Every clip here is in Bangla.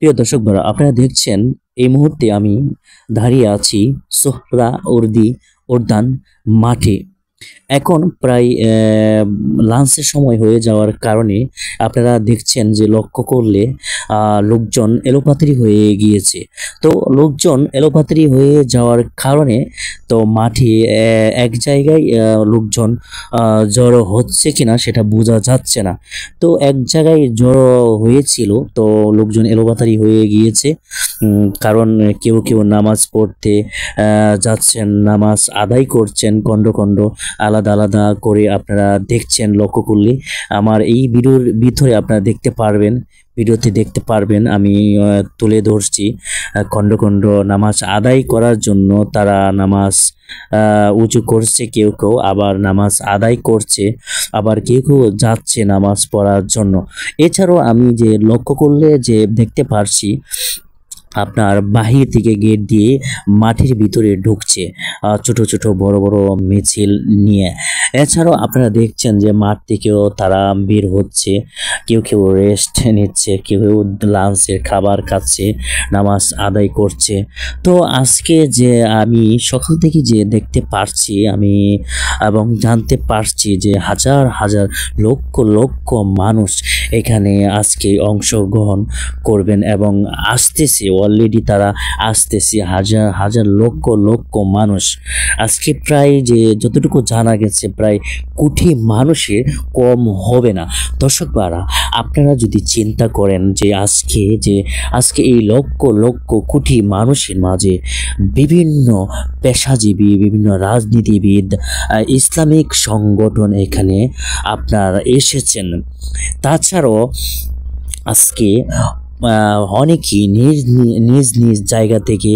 প্রিয় দর্শক বন্ধুরা, আপনারা দেখছেন এই মুহূর্তে আমি দাঁড়িয়ে আছি সোহরাওয়ার্দী উদ্যান মাঠে। এখন প্রায় লাঞ্চের সময় হয়ে যাওয়ার কারণে আপনারা দেখছেন যে লক্ষ্য করলে লোকজন এলোপাতাড়ি হয়ে গিয়েছে। তো লোকজন এলোপাতাড়ি হয়ে যাওয়ার কারণে তো মাঠে এক জায়গায় লোকজন জড়ো হচ্ছে কিনা সেটা বোঝা যাচ্ছে না। তো এক জায়গায় জড়ো হয়েছিল, তো লোকজন এলোপাতাড়ি হয়ে গিয়েছে। কারণ কেউ কেউ নামাজ পড়তে যাচ্ছেন, নামাজ আদায় করছেন খণ্ড খণ্ড, আলাদা আলাদা করে আপনারা দেখছেন। লক্ষ্য করলে আমার এই ভিডিওর ভিতরে আপনারা ভিডিওতে দেখতে পারবেন আমি তুলে ধরছি। খণ্ড খণ্ড নামাজ আদায় করার জন্য তারা নামাজ উঁচু করছে, কেউ কেউ আবার নামাজ আদায় করছে, আবার কেউ কেউ যাচ্ছে নামাজ পড়ার জন্য। এছাড়াও আমি যে লক্ষ্য করলে যে দেখতে পারছি আপনার বাহির থেকে গেট দিয়ে মাঠের ভিতরে ঢুকছে ছোট ছোট বড় বড় মিছিল নিয়ে। এছাড়াও আপনারা দেখছেন যে মাঠ থেকেও তারা বের হচ্ছে, কেউ কেউ রেস্ট নিচ্ছে, কেউ কেউ লাঞ্চের খাবার খাচ্ছে, নামাজ আদায় করছে। তো আজকে যে আমি সকাল থেকে যে দেখতে পারছি আমি এবং জানতে পারছি যে হাজার হাজার লক্ষ লক্ষ মানুষ এখানে আজকে অংশগ্রহণ করবেন এবং আসতেছে, অলরেডি তারা আসতেছে হাজার হাজার লক্ষ লক্ষ মানুষ। আজকে প্রায় যে যতটুকু জানা গেছে প্রায় কোটি মানুষের কম হবে না। দর্শক বারা, আপনারা যদি চিন্তা করেন যে আজকে এই লক্ষ লক্ষ কোটি মানুষের মাঝে বিভিন্ন পেশাজীবী, বিভিন্ন রাজনীতিবিদ, ইসলামিক সংগঠন এখানে আপনার এসেছেন। তাছাড়াও আজকে অনেকেই নিজ নিজ নিজ জায়গা থেকে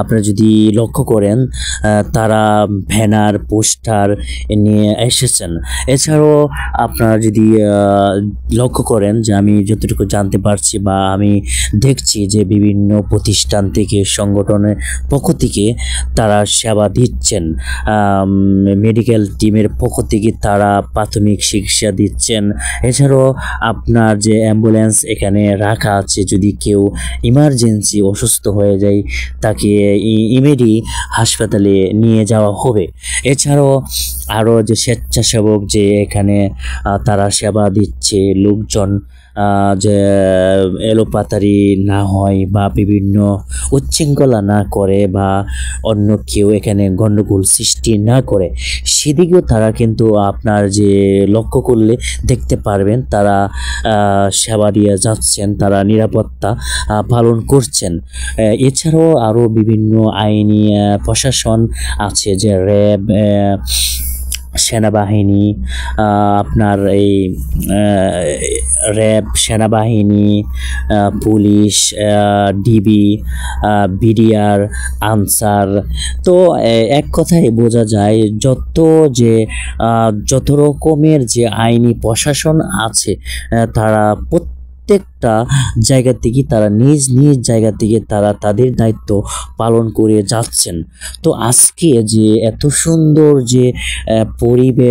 আপনারা যদি লক্ষ্য করেন তারা ব্যানার পোস্টার নিয়ে এসেছেন। এছাড়াও আপনারা যদি লক্ষ্য করেন যে আমি যতটুকু জানতে পারছি বা আমি দেখছি যে বিভিন্ন প্রতিষ্ঠান থেকে, সংগঠনের পক্ষ থেকে তারা সেবা দিচ্ছেন। মেডিকেল টিমের পক্ষ থেকে তারা প্রাথমিক চিকিৎসা দিচ্ছেন। এছাড়াও আপনার যে অ্যাম্বুলেন্স এখানে রাখা আছে, যদি কেউ ইমার্জেন্সি অসুস্থ হয়ে যায় তাকে ইমিডিয়েট হাসপাতালে নিয়ে যাওয়া হবে। এছাড়াও আরও যে স্বেচ্ছাসেবক যে এখানে তারা সেবা দিচ্ছে, লোকজন যে এলোপাতাড়ি না হয় বা বিভিন্ন উচ্ছৃঙ্খলা না করে বা অন্য কেউ এখানে গণ্ডগোল সৃষ্টি না করে, সেদিকেও তারা কিন্তু আপনার যে লক্ষ্য করলে দেখতে পারবেন তারা সেবা দিয়ে যাচ্ছেন, তারা নিরাপত্তা পালন করছেন। এছাড়াও আরও বিভিন্ন আইনি প্রশাসন আছে, যে র্যাব, সেনাবাহিনী, আপনার এই র্যাব, সেনাবাহিনী, পুলিশ, ডিবি, বিডিআর, আনসার। তো এক কথায় বোঝা যায় যত রকমের যে আইনি প্রশাসন আছে তারা প্রত্যেকটা জায়গা থেকে, তারা নিজ নিজ জায়গা থেকে তারা তাদের দায়িত্ব পালন করে যাচ্ছেন। তো আজকে যে এত সুন্দর যে পরিবেশ